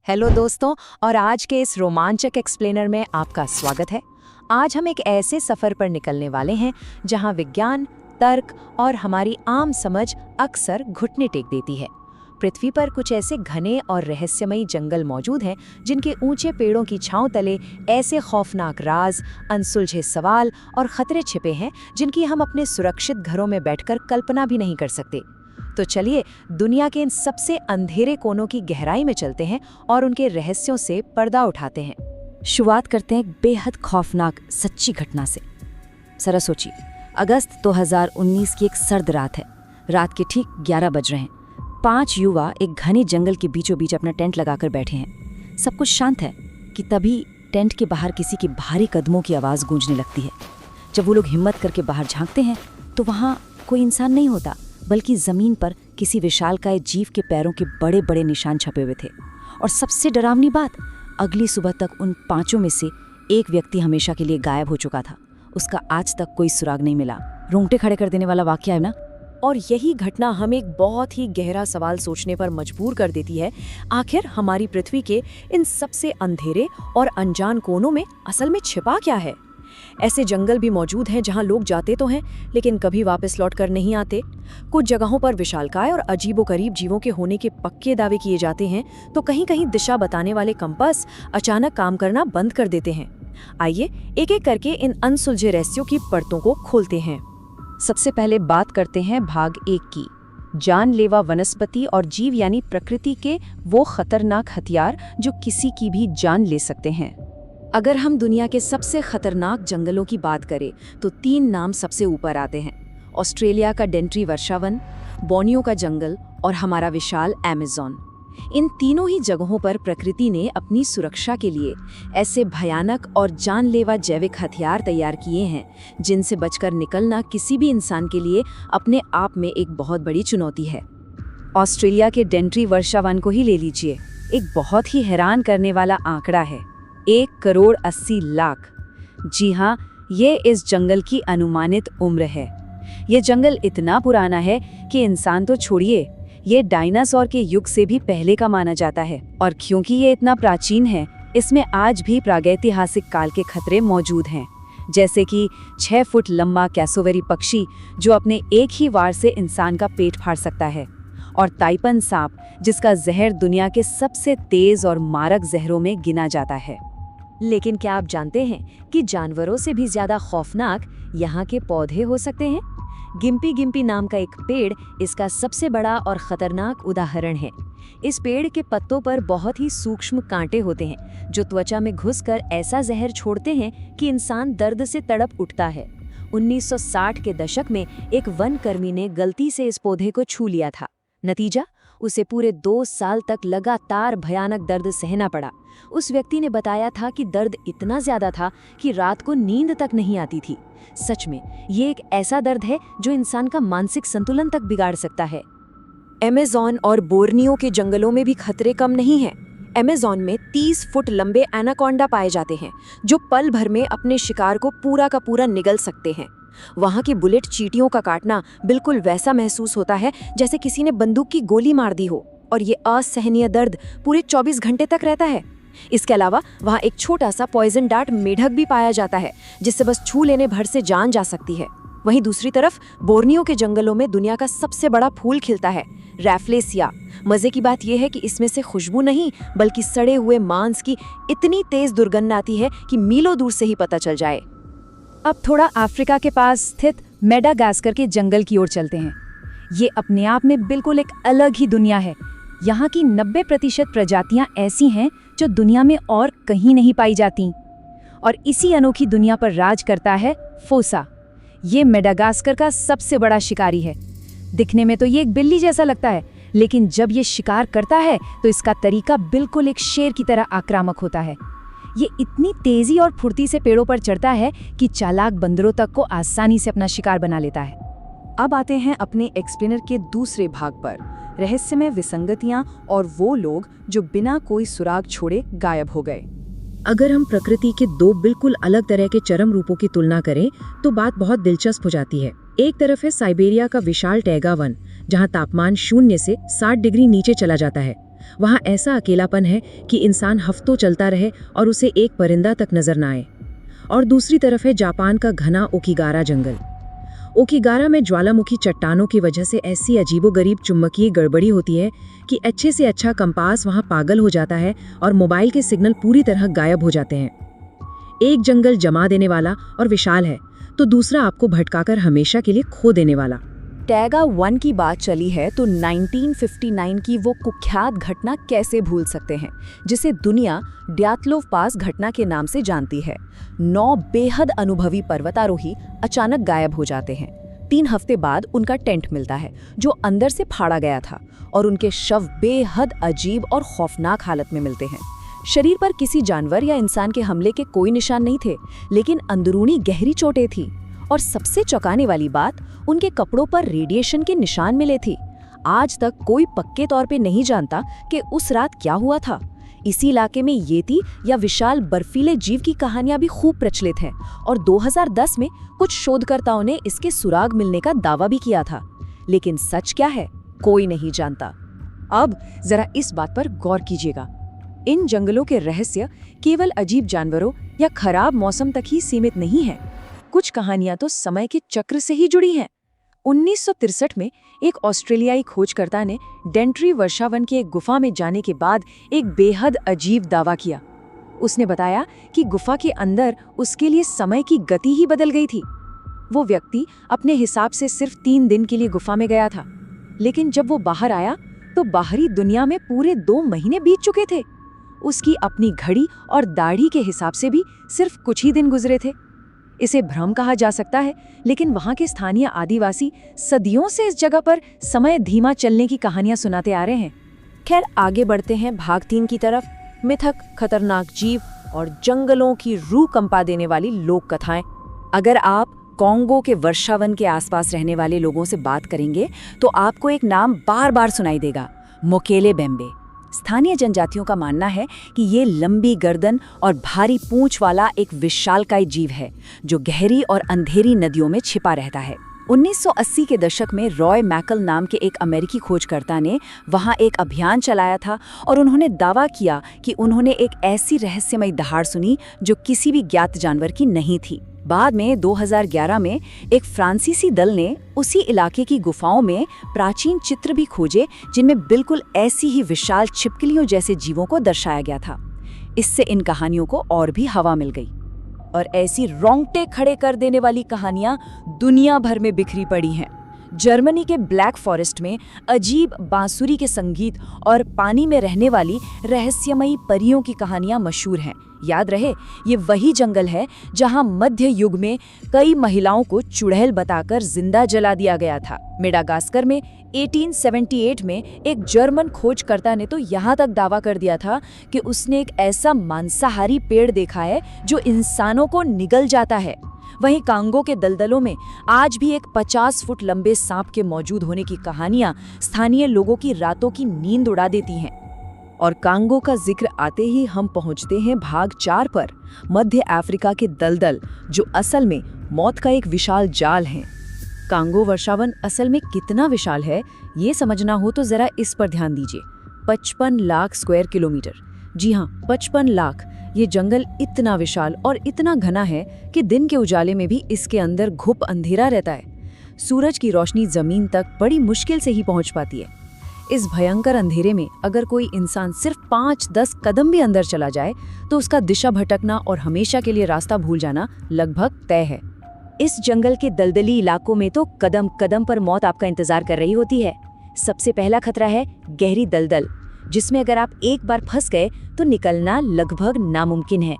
Hello दोस्तों, और आज के इस रोमांचक एक्सप्लेनर में आपका स्वागत है। आज हम एक ऐसे सफ़र पर निकलने वाले हैं जहां विज्ञान, तर्क और हमारी आम समझ अक्सर घुटने टेक देती है। पृथ्वी पर कुछ ऐसे घने और रहस्यमयी जंगल मौजूद हैं जिनके ऊंचे पेड़ों की छांव तले ऐसे खौफनाक राज, अनसुलझे सवाल और खतरे छिपे हैं जिनकी हम अपने सुरक्षित घरों में बैठकर कल्पना भी नहीं कर सकते। तो चलिए दुनिया के इन सबसे अंधेरे कोनों की गहराई में चलते हैं और उनके रहस्यों से पर्दा उठाते हैं। शुरुआत करते हैं एक बेहद खौफनाक सच्ची घटना से। जरा सोचिए, अगस्त 2019 की एक सर्द रात है। रात के ठीक 11 बज रहे हैं। 5 युवा एक घने जंगल के बीचों बीच अपना टेंट लगाकर बैठे हैं। सब कुछ शांत है कि तभी टेंट के बाहर किसी की भारी कदमों की आवाज़ गूंजने लगती है। जब वो लोग हिम्मत करके बाहर झांकते हैं तो वहाँ कोई इंसान नहीं होता, बल्कि ज़मीन पर किसी विशालकाय जीव के पैरों के बड़े बड़े निशान छपे हुए थे। और सबसे डरावनी बात, अगली सुबह तक उन 5 में से एक व्यक्ति हमेशा के लिए गायब हो चुका था। उसका आज तक कोई सुराग नहीं मिला। रोंगटे खड़े कर देने वाला वाकया है ना। और यही घटना हमें एक बहुत ही गहरा सवाल सोचने पर मजबूर कर देती है। आखिर हमारी पृथ्वी के इन सबसे अंधेरे और अनजान कोनों में असल में छिपा क्या है? ऐसे जंगल भी मौजूद हैं जहां लोग जाते तो हैं लेकिन कभी वापस लौट कर नहीं आते। कुछ जगहों पर विशालकाय और अजीबोगरीब जीवों के होने के पक्के दावे किए जाते हैं, तो कहीं कहीं दिशा बताने वाले कंपास अचानक काम करना बंद कर देते हैं। आइए एक एक करके इन अनसुलझे रहस्यों की परतों को खोलते हैं। सबसे पहले बात करते हैं भाग 1 की। जानलेवा वनस्पति और जीव यानी प्रकृति के वो खतरनाक हथियार जो किसी की भी जान ले सकते हैं। अगर हम दुनिया के सबसे खतरनाक जंगलों की बात करें तो 3 नाम सबसे ऊपर आते हैं। ऑस्ट्रेलिया का डेंट्री वर्षावन, बोर्नियो का जंगल और हमारा विशाल अमेज़न। इन तीनों ही जगहों पर प्रकृति ने अपनी सुरक्षा के लिए ऐसे भयानक और जानलेवा जैविक हथियार तैयार किए हैं जिनसे बचकर निकलना किसी भी इंसान के लिए अपने आप में एक बहुत बड़ी चुनौती है। ऑस्ट्रेलिया के डेंट्री वर्षावन को ही ले लीजिए। एक बहुत ही हैरान करने वाला आंकड़ा है, 1,80,00,000। जी हाँ, ये इस जंगल की अनुमानित उम्र है। ये जंगल इतना पुराना है कि इंसान तो छोड़िए, ये डायनासोर के युग से भी पहले का माना जाता है। और क्योंकि ये इतना प्राचीन है, इसमें आज भी प्रागैतिहासिक काल के खतरे मौजूद हैं, जैसे कि 6 फुट लंबा कैसोवेरी पक्षी जो अपने एक ही वार से इंसान का पेट फाड़ सकता है, और ताइपन सांप जिसका जहर दुनिया के सबसे तेज और मारक जहरों में गिना जाता है। लेकिन क्या आप जानते हैं कि जानवरों से भी ज्यादा खौफनाक यहाँ के पौधे हो सकते हैं? गिम्पी गिम्पी नाम का एक पेड़ इसका सबसे बड़ा और खतरनाक उदाहरण है। इस पेड़ के पत्तों पर बहुत ही सूक्ष्म कांटे होते हैं जो त्वचा में घुसकर ऐसा जहर छोड़ते हैं कि इंसान दर्द से तड़प उठता है। 1960 के दशक में एक वन कर्मी ने गलती से इस पौधे को छू लिया था। नतीजा, उसे पूरे 2 साल तक लगातार भयानक दर्द सहना पड़ा। उस व्यक्ति ने बताया था कि दर्द इतना ज्यादा था कि रात को नींद तक नहीं आती थी। सच में ये एक ऐसा दर्द है जो इंसान का मानसिक संतुलन तक बिगाड़ सकता है। अमेज़न और बोर्नियो के जंगलों में भी खतरे कम नहीं हैं। अमेज़न में 30 फुट लंबे एनाकोंडा पाए जाते हैं जो पल भर में अपने शिकार को पूरा का पूरा निगल सकते हैं। वहाँ की बुलेट चींटियों का काटना बिल्कुल वैसा महसूस होता है जैसे किसी ने बंदूक की गोली मार दी हो, और ये असहनीय दर्द पूरे 24 घंटे तक रहता है। इसके अलावा वहाँ एक छोटा सा पॉइजन डार्ट मेढक भी पाया जाता है जिससे बस छू लेने भर से जान जा सकती है। वहीं दूसरी तरफ बोर्नियो के जंगलों में दुनिया का सबसे बड़ा फूल खिलता है, रैफ्लेसिया। मजे की बात यह है कि इसमें से खुशबू नहीं बल्कि सड़े हुए मांस की इतनी तेज दुर्गंध आती है कि मीलों दूर से ही पता चल जाए। अब थोड़ा अफ्रीका के पास स्थित मेडागास्कर के जंगल की ओर चलते हैं। ये अपने आप में बिल्कुल एक अलग ही दुनिया है। यहाँ की 90% प्रजातियाँ ऐसी हैं जो दुनिया में और कहीं नहीं पाई जाती। और इसी अनोखी दुनिया पर राज करता है फोसा। ये मेडागास्कर का सबसे बड़ा शिकारी है। दिखने में तो ये एक बिल्ली जैसा लगता है, लेकिन जब ये शिकार करता है तो इसका तरीका बिल्कुल एक शेर की तरह आक्रामक होता है। ये इतनी तेजी और फुर्ती से पेड़ों पर चढ़ता है कि चालाक बंदरों तक को आसानी से अपना शिकार बना लेता है। अब आते हैं अपने एक्सप्लेनर के दूसरे भाग पर, रहस्यमय विसंगतियां और वो लोग जो बिना कोई सुराग छोड़े गायब हो गए। अगर हम प्रकृति के 2 बिल्कुल अलग तरह के चरम रूपों की तुलना करें तो बात बहुत दिलचस्प हो जाती है। एक तरफ है साइबेरिया का विशाल टैगा वन, जहाँ तापमान 0 से 60 डिग्री नीचे चला जाता है। वहाँ ऐसा अकेलापन है कि इंसान हफ्तों चलता रहे और उसे एक परिंदा तक नजर ना आए। और दूसरी तरफ है जापान का घना ओकिगारा जंगल। ओकिगारा में ज्वालामुखी चट्टानों की वजह से ऐसी अजीबोगरीब चुंबकीय गड़बड़ी होती है कि अच्छे से अच्छा कंपास वहाँ पागल हो जाता है और मोबाइल के सिग्नल पूरी तरह गायब हो जाते हैं। एक जंगल जमा देने वाला और विशाल है, तो दूसरा आपको भटकाकर हमेशा के लिए खो देने वाला। टैगा 1 की बात चली है तो 1959 की वो कुख्यात घटना कैसे भूल सकते हैं, जिसे दुनिया ड्यातलोव पास घटना के नाम से जानती है। 9 बेहद अनुभवी पर्वतारोही अचानक गायब हो जाते हैं। 3 हफ्ते बाद उनका टेंट मिलता है जो अंदर से फाड़ा गया था, और उनके शव बेहद अजीब और खौफनाक हालत में मिलते हैं। शरीर पर किसी जानवर या इंसान के हमले के कोई निशान नहीं थे, लेकिन अंदरूनी गहरी चोटें थी। और सबसे चौंकाने वाली बात, उनके कपड़ों पर रेडिएशन के निशान मिले थे। आज तक कोई पक्के तौर पे नहीं जानता कि उस रात क्या हुआ था। इसी इलाके में येती या विशाल बर्फीले जीव की कहानियां भी खूब प्रचलित हैं, और 2010 में कुछ शोधकर्ताओं ने इसके सुराग मिलने का दावा भी किया था। लेकिन सच क्या है, कोई नहीं जानता। अब जरा इस बात पर गौर कीजिएगा, इन जंगलों के रहस्य केवल अजीब जानवरों या खराब मौसम तक ही सीमित नहीं है। कुछ कहानियां तो समय के चक्र से ही जुड़ी हैं। 1963 में एक ऑस्ट्रेलियाई खोजकर्ता ने डेंट्री वर्षावन की एक गुफा में जाने के बाद एक बेहद अजीब दावा किया। उसने बताया कि गुफा के अंदर उसके लिए समय की गति ही बदल गई थी। वो व्यक्ति अपने हिसाब से सिर्फ 3 दिन के लिए गुफा में गया था, लेकिन जब वो बाहर आया तो बाहरी दुनिया में पूरे 2 महीने बीत चुके थे। उसकी अपनी घड़ी और दाढ़ी के हिसाब से भी सिर्फ कुछ ही दिन गुजरे थे। इसे भ्रम कहा जा सकता है, लेकिन वहाँ के स्थानीय आदिवासी सदियों से इस जगह पर समय धीमा चलने की कहानियां सुनाते आ रहे हैं। खैर, आगे बढ़ते हैं भाग 3 की तरफ। मिथक, खतरनाक जीव और जंगलों की रूह कंपा देने वाली लोक कथाएं। अगर आप कॉन्गो के वर्षावन के आसपास रहने वाले लोगों से बात करेंगे तो आपको एक नाम बार बार सुनाई देगा, मोकेले बेम्बे। स्थानीय जनजातियों का मानना है कि ये लंबी गर्दन और भारी पूंछ वाला एक विशालकाय जीव है जो गहरी और अंधेरी नदियों में छिपा रहता है। 1980 के दशक में रॉय मैकल नाम के एक अमेरिकी खोजकर्ता ने वहां एक अभियान चलाया था, और उन्होंने दावा किया कि उन्होंने एक ऐसी रहस्यमयी दहाड़ सुनी जो किसी भी ज्ञात जानवर की नहीं थी। बाद में 2011 में एक फ्रांसीसी दल ने उसी इलाके की गुफाओं में प्राचीन चित्र भी खोजे जिनमें बिल्कुल ऐसी ही विशाल छिपकलियों जैसे जीवों को दर्शाया गया था। इससे इन कहानियों को और भी हवा मिल गई, और ऐसी रोंगटे खड़े कर देने वाली कहानियां दुनिया भर में बिखरी पड़ी हैं। जर्मनी के ब्लैक फॉरेस्ट में अजीब बांसुरी के संगीत और पानी में रहने वाली रहस्यमयी परियों की कहानियां मशहूर हैं। याद रहे, ये वही जंगल है जहां मध्य युग में कई महिलाओं को चुड़ैल बताकर जिंदा जला दिया गया था। मेडागास्कर में 1878 में एक जर्मन खोजकर्ता ने तो यहाँ तक दावा कर दिया था कि उसने एक ऐसा मांसाहारी पेड़ देखा है जो इंसानों को निगल जाता है। वहीं कांगो के दलदलों में आज भी एक 50 फुट लंबे सांप के मौजूद होने की कहानियां स्थानीय लोगों की रातों की नींद उड़ा देती हैं। और कांगो का जिक्र आते ही हम पहुंचते हैं भाग 4 पर, मध्य अफ्रीका के दलदल, जो असल में मौत का एक विशाल जाल है। कांगो वर्षावन असल में कितना विशाल है, ये समझना हो तो जरा इस पर ध्यान दीजिए। 55 लाख स्क्वायर किलोमीटर, जी हाँ 55 लाख। ये जंगल इतना विशाल और इतना घना है कि दिन के उजाले में भी इसके अंदर घुप अंधेरा रहता है। सूरज की रोशनी जमीन तक बड़ी मुश्किल से ही पहुंच पाती है। इस भयंकर अंधेरे में अगर कोई इंसान सिर्फ 5-10 कदम भी अंदर चला जाए तो उसका दिशा भटकना और हमेशा के लिए रास्ता भूल जाना लगभग तय है। इस जंगल के दलदली इलाकों में तो कदम कदम पर मौत आपका इंतजार कर रही होती है। सबसे पहला खतरा है गहरी दलदल, जिसमें अगर आप एक बार फंस गए तो निकलना लगभग नामुमकिन है।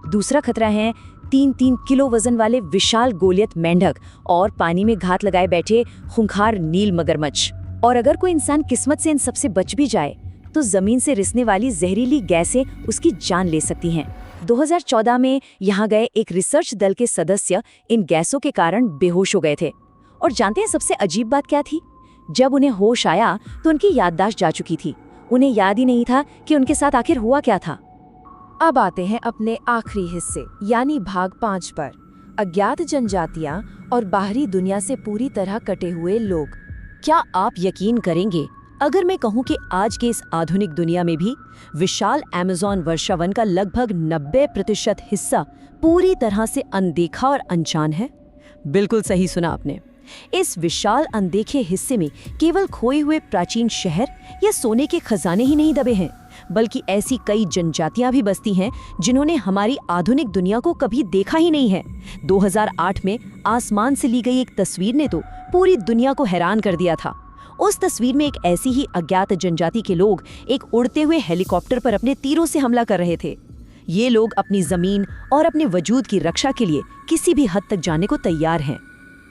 दूसरा खतरा है 3-3 किलो वजन वाले विशाल गोलियत मेंढक और पानी में घात लगाए बैठे खूंखार नील मगरमच्छ। और अगर कोई इंसान किस्मत से इन सबसे बच भी जाए तो जमीन से रिसने वाली जहरीली गैसें उसकी जान ले सकती हैं। 2014 में यहाँ गए एक रिसर्च दल के सदस्य इन गैसों के कारण बेहोश हो गए थे। और जानते हैं सबसे अजीब बात क्या थी? जब उन्हें होश आया तो उनकी याददाश्त जा चुकी थी। उन्हें याद ही नहीं था कि उनके साथ आखिर हुआ क्या था। अब आते हैं अपने आखिरी हिस्से यानी भाग 5 पर, अज्ञात जनजातियां और बाहरी दुनिया से पूरी तरह कटे हुए लोग। क्या आप यकीन करेंगे, अगर मैं कहूं कि आज के इस आधुनिक दुनिया में भी विशाल अमेज़न वर्षावन का लगभग 90% हिस्सा पूरी तरह से अनदेखा और अनजान है। बिल्कुल सही सुना आपने। इस विशाल अनदेखे हिस्से में केवल खोए हुए प्राचीन शहर या सोने के खजाने ही नहीं दबे हैं, बल्कि ऐसी कई जनजातियां भी बसती हैं जिन्होंने हमारी आधुनिक दुनिया को कभी देखा ही नहीं है। 2008 में आसमान से ली गई एक तस्वीर ने तो पूरी दुनिया को हैरान कर दिया था। उस तस्वीर में एक ऐसी ही अज्ञात जनजाति के लोग एक उड़ते हुए हेलीकॉप्टर पर अपने तीरों से हमला कर रहे थे। ये लोग अपनी जमीन और अपने वजूद की रक्षा के लिए किसी भी हद तक जाने को तैयार हैं।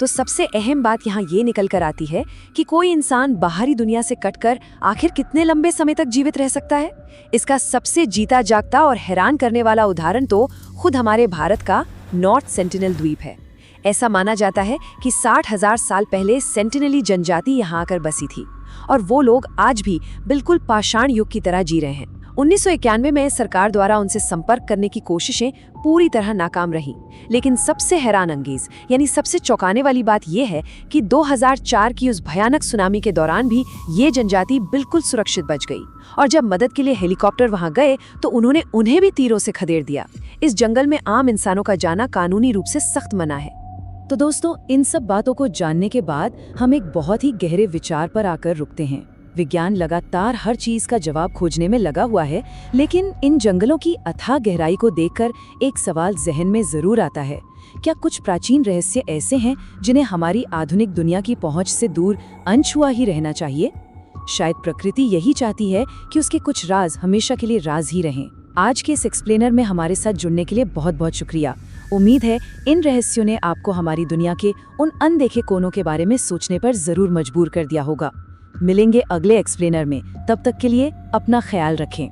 तो सबसे अहम बात यहाँ ये निकल कर आती है कि कोई इंसान बाहरी दुनिया से कटकर आखिर कितने लंबे समय तक जीवित रह सकता है। इसका सबसे जीता जागता और हैरान करने वाला उदाहरण तो खुद हमारे भारत का नॉर्थ सेंटिनल द्वीप है। ऐसा माना जाता है कि 60,000 साल पहले सेंटिनली जनजाति यहाँ आकर बसी थी और वो लोग आज भी बिल्कुल पाषाण युग की तरह जी रहे हैं। 1991 में सरकार द्वारा उनसे संपर्क करने की कोशिशें पूरी तरह नाकाम रहीं। लेकिन सबसे हैरान अंगेज यानी सबसे चौंकाने वाली बात यह है कि 2004 की उस भयानक सुनामी के दौरान भी ये जनजाति बिल्कुल सुरक्षित बच गई और जब मदद के लिए हेलीकॉप्टर वहां गए तो उन्होंने उन्हें भी तीरों से खदेड़ दिया। इस जंगल में आम इंसानों का जाना कानूनी रूप से सख्त मना है। तो दोस्तों, इन सब बातों को जानने के बाद हम एक बहुत ही गहरे विचार पर आकर रुकते हैं। विज्ञान लगातार हर चीज का जवाब खोजने में लगा हुआ है, लेकिन इन जंगलों की अथाह गहराई को देखकर एक सवाल जहन में जरूर आता है। क्या कुछ प्राचीन रहस्य ऐसे हैं जिन्हें हमारी आधुनिक दुनिया की पहुंच से दूर अनछुआ ही रहना चाहिए? शायद प्रकृति यही चाहती है कि उसके कुछ राज हमेशा के लिए राज ही रहें। आज के इस एक्सप्लेनर में हमारे साथ जुड़ने के लिए बहुत बहुत शुक्रिया। उम्मीद है इन रहस्यों ने आपको हमारी दुनिया के उन अनदेखे कोनों के बारे में सोचने पर जरूर मजबूर कर दिया होगा। मिलेंगे अगले एक्सप्लेनर में, तब तक के लिए अपना ख्याल रखें।